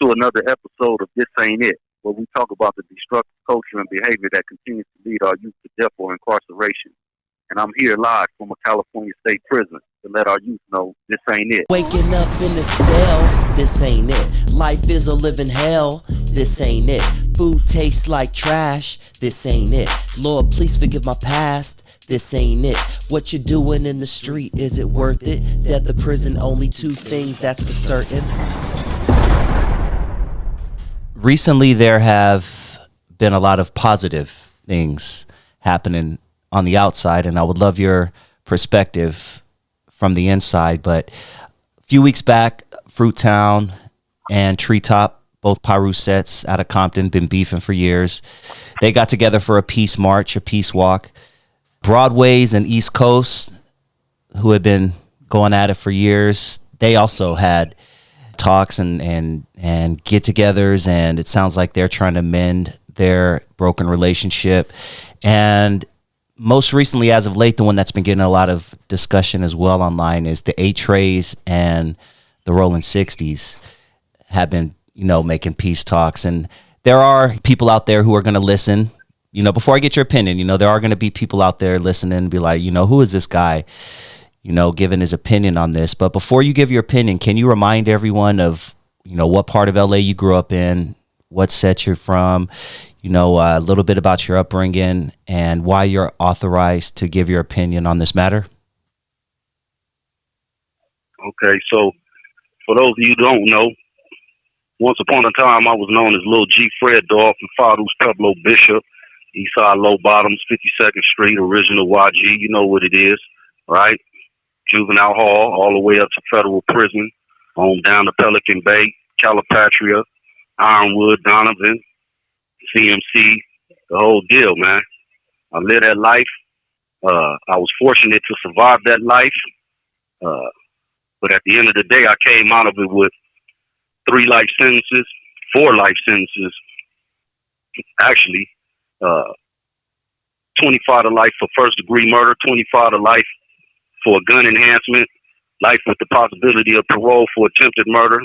to another episode of This Ain't It, where we talk about the destructive culture and behavior that continues to lead our youth to death or incarceration. And I'm here live from a California state prison to let our youth know this ain't it. Waking up in the cell, this ain't it. Life is a living hell, this ain't it. Food tastes like trash, this ain't it. Lord, please forgive my past, this ain't it. What you're doing in the street, is it worth it? Death or prison, only two things, that's for certain. Recently, there have been a lot of positive things happening on the outside, and I would love your perspective from the inside. But a few weeks back, Fruit Town and Treetop, both Piru sets out of Compton, been beefing for years. They got together for a peace march, a peace walk. Broadways and East Coast, who had been going at it for years, they also had talks and get-togethers, and it sounds like they're trying to mend their broken relationship. And most recently, as of late, the one that's been getting a lot of discussion as well online is the A-Trays and the Rolling 60s have been, making peace talks. And there are people out there who are going to listen. Before I get your opinion, there are going to be people out there listening and be like, who is this guy, giving his opinion on this. But before you give your opinion, can you remind everyone of, what part of LA you grew up in, what set you're from, a little bit about your upbringing and why you're authorized to give your opinion on this matter? Okay, so for those of you who don't know, once upon a time I was known as Lil G Fred Dog from Fathers Pueblo Bishop, Eastside Low Bottoms, 52nd Street, original YG, you know what it is, right? Juvenile Hall, all the way up to federal prison, on down to Pelican Bay, Calipatria, Ironwood, Donovan, CMC, the whole deal, man. I lived that life. I was fortunate to survive that life. But at the end of the day, I came out of it with 3 life sentences, 4 life sentences, actually. 25 to life for first degree murder, 25 to life for a gun enhancement, life with the possibility of parole for attempted murder,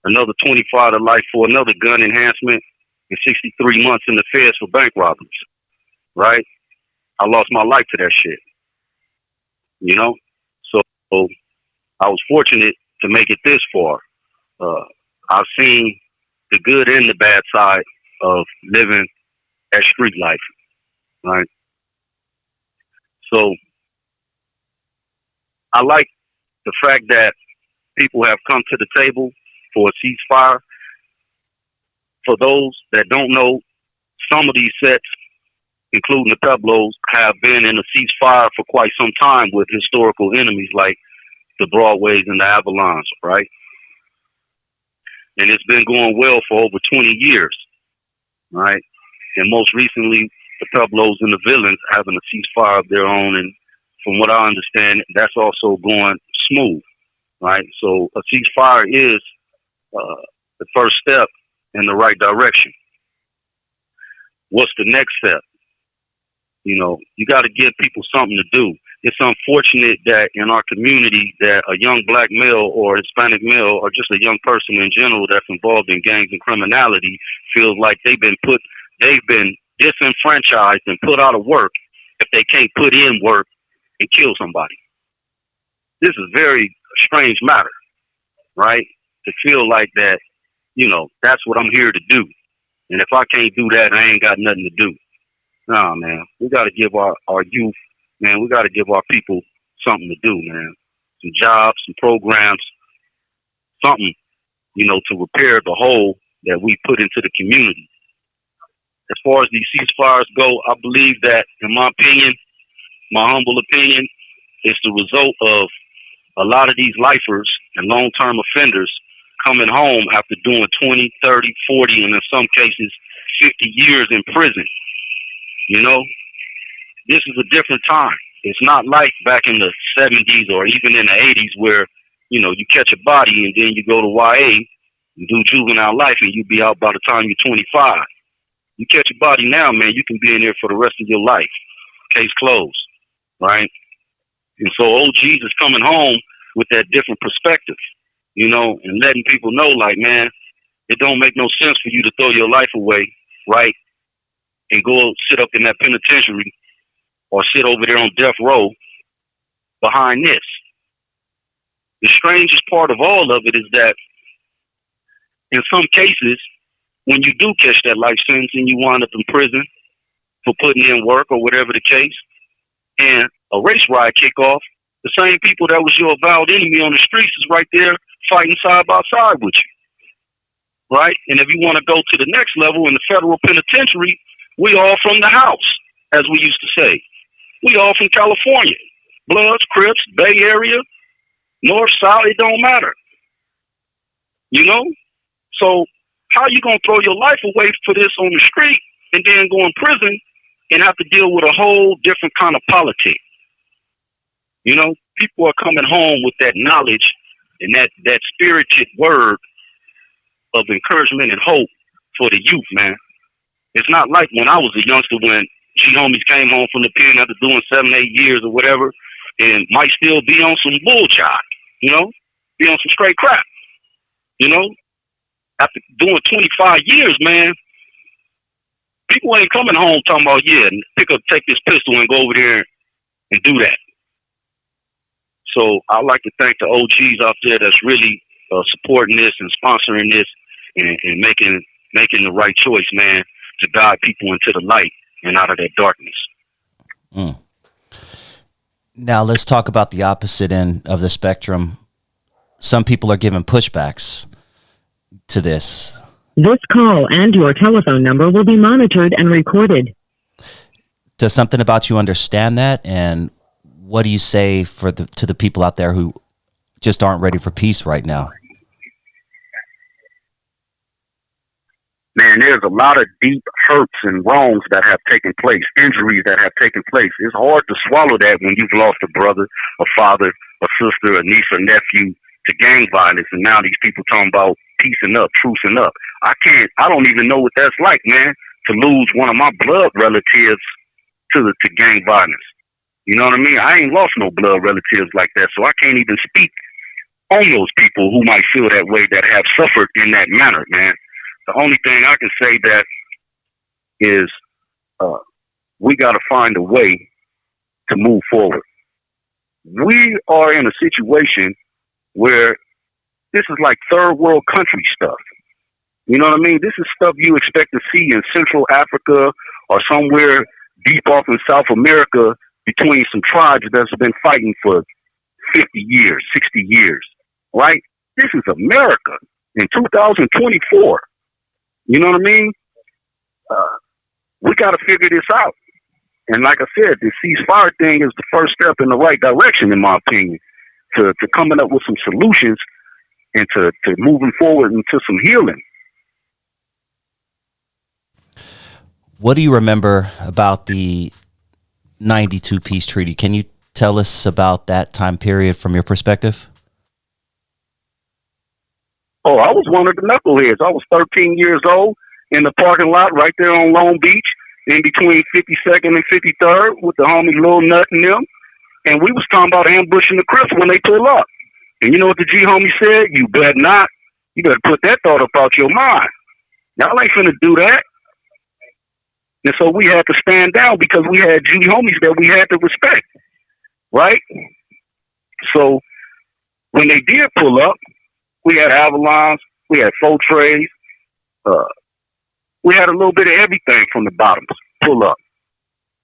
another 25 to life for another gun enhancement, and 63 months in the feds for bank robberies, right? I lost my life to that shit, So I was fortunate to make it this far. I've seen the good and the bad side of living that street life, right? So I like the fact that people have come to the table for a ceasefire. For those that don't know, some of these sets, including the Pueblos, have been in a ceasefire for quite some time with historical enemies like the Broadways and the Avalons, right? And it's been going well for over 20 years, right? And most recently, the Pueblos and the Villains having a ceasefire of their own. And from what I understand, that's also going smooth, right? So a ceasefire is the first step in the right direction. What's the next step? You got to give people something to do. It's unfortunate that in our community that a young black male or Hispanic male or just a young person in general that's involved in gangs and criminality feels like they've been disenfranchised and put out of work if they can't put in work and kill somebody. This is a very strange matter, right? To feel like that, that's what I'm here to do. And if I can't do that, I ain't got nothing to do. Nah, man, we got to give our youth, man, we got to give our people something to do, man. Some jobs, some programs, something, to repair the hole that we put into the community. As far as these ceasefires go, I believe that, in my opinion, my humble opinion, it's the result of a lot of these lifers and long-term offenders coming home after doing 20, 30, 40, and in some cases, 50 years in prison. This is a different time. It's not like back in the 70s or even in the 80s where, you catch a body and then you go to YA and do juvenile life and you be out by the time you're 25. You catch a body now, man, you can be in there for the rest of your life. Case closed, right? And so OGs is coming home with that different perspective, and letting people know, like, man, It don't make no sense for you to throw your life away, right, and go sit up in that penitentiary or sit over there on death row behind this. The strangest part of all of it is that in some cases, when you do catch that life sentence and you wind up in prison for putting in work or whatever the case, and a race riot kick off, the same people that was your avowed enemy on the streets is right there fighting side by side with you, right? And if you want to go to the next level in the federal penitentiary, we all from the house, as we used to say. We all from California. Bloods, Crips, Bay Area, North, South, it don't matter. You know? So how you going to throw your life away for this on the street and then go in prison and have to deal with a whole different kind of politics? You know, people are coming home with that knowledge and that spirited word of encouragement and hope for the youth, man. It's not like when I was a youngster when G homies came home from the pen after doing 7, 8 years or whatever and might still be on some bull jive, you know, be on some straight crap, you know. After doing 25 years, man, people ain't coming home talking about, yeah, take this pistol and go over there and do that. So I'd like to thank the OGs out there that's really supporting this and sponsoring this and making the right choice, man, to guide people into the light and out of that darkness. Mm. Now let's talk about the opposite end of the spectrum. Some people are giving pushbacks to this. This call and your telephone number will be monitored and recorded. Does something about you understand that? And what do you say to the people out there who just aren't ready for peace right now? Man, there's a lot of deep hurts and wrongs that have taken place, injuries that have taken place. It's hard to swallow that when you've lost a brother, a father, a sister, a niece, or nephew to gang violence, and now these people talking about peacing up, trucing up. I don't even know what that's like, man, to lose one of my blood relatives to gang violence. You know what I mean? I ain't lost no blood relatives like that, so I can't even speak on those people who might feel that way that have suffered in that manner, man. The only thing I can say that is we got to find a way to move forward. We are in a situation where this is like third world country stuff. You know what I mean? This is stuff you expect to see in Central Africa or somewhere deep off in South America between some tribes that's been fighting for 50 years, 60 years, right? This is America in 2024. You know what I mean? We got to figure this out. And like I said, the ceasefire thing is the first step in the right direction, in my opinion, to coming up with some solutions and to moving forward into some healing. What do you remember about the 92 peace treaty? Can you tell us about that time period from your perspective? Oh, I was one of the knuckleheads. I was 13 years old in the parking lot right there on Long Beach in between 52nd and 53rd with the homie Lil Nut and them. And we was talking about ambushing the Crips when they pull up. And you know what the G homie said? You better not. You better put that thought up out your mind. Y'all ain't finna do that. And so we had to stand down because we had G homies that we had to respect. Right? So when they did pull up, we had Avalons, we had Faux Trays, we had a little bit of everything from the bottoms pull up.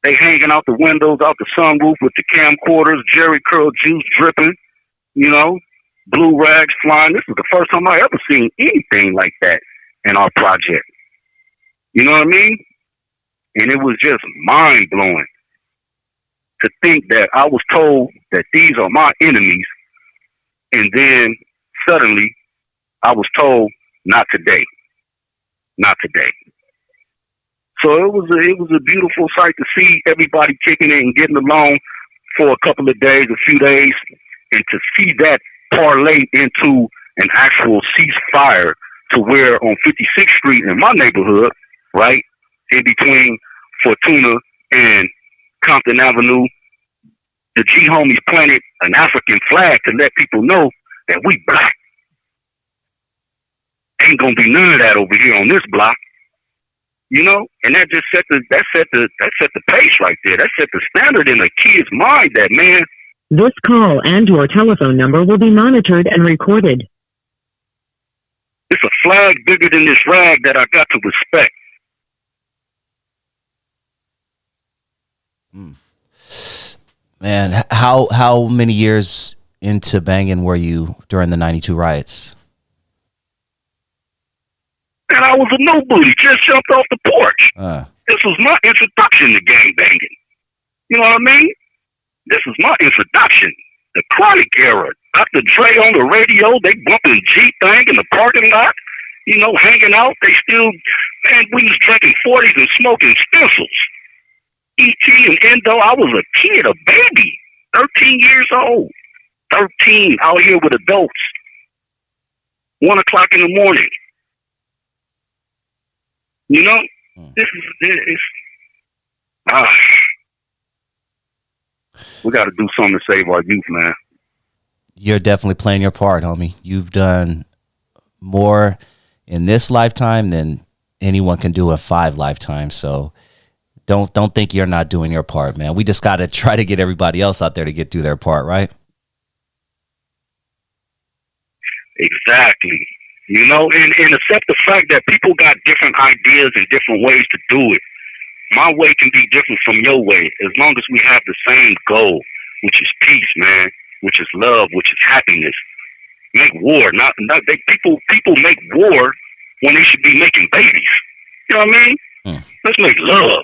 They hanging out the windows, out the sunroof with the camcorders, Jerry curl juice dripping, you know, blue rags flying. This is the first time I ever seen anything like that in our project. You know what I mean? And it was just mind blowing to think that I was told that these are my enemies, and then suddenly I was told not today, not today. So it was a beautiful sight to see everybody kicking it and getting along for a couple of days, a few days, and to see that parlay into an actual ceasefire to where on 56th Street in my neighborhood, right, in between Fortuna and Compton Avenue, the G homies planted an African flag to let people know that we black. Ain't gonna be none of that over here on this block. You know, and that just set the pace right there. That set the standard in a kid's mind that, man, This call and your telephone number will be monitored and recorded. it's a flag bigger than this rag that I got to respect. Man, how many years into banging were you during the 92 riots? And I was a nobody, just jumped off the porch. This was my introduction to gang banging. You know what I mean? This was my introduction. The Chronic era. Dr. Dre on the radio, they bumping G-Thang in the parking lot. You know, hanging out. They still, man, we was drinking 40s and smoking stencils. E.T. and Endo, I was a kid, a baby. 13 years old. 13, out here with adults. 1 o'clock in the morning. You know, we got to do something to save our youth, man. You're definitely playing your part, homie. You've done more in this lifetime than anyone can do in 5 lifetimes. So don't think you're not doing your part, man. We just got to try to get everybody else out there to do their part, right? Exactly. You know, and accept the fact that people got different ideas and different ways to do it. My way can be different from your way, as long as we have the same goal, which is peace, man, which is love, which is happiness. Make war. People make war when they should be making babies. You know what I mean? Let's make love.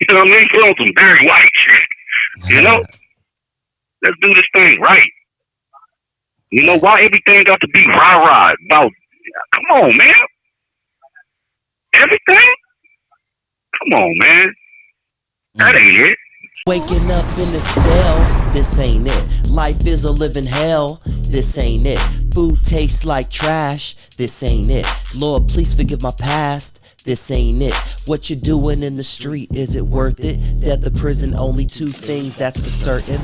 You know what I mean? Put on some Barry White shit. You know? Let's do this thing right. You know why everything got to be rah-rah about? Come on, man. Everything? Come on, man. That ain't it. Waking up in the cell, this ain't it. Life is a living hell, this ain't it. Food tastes like trash, this ain't it. Lord, please forgive my past, this ain't it. What you doing in the street, is it worth it? Death or prison, only 2 things that's for certain.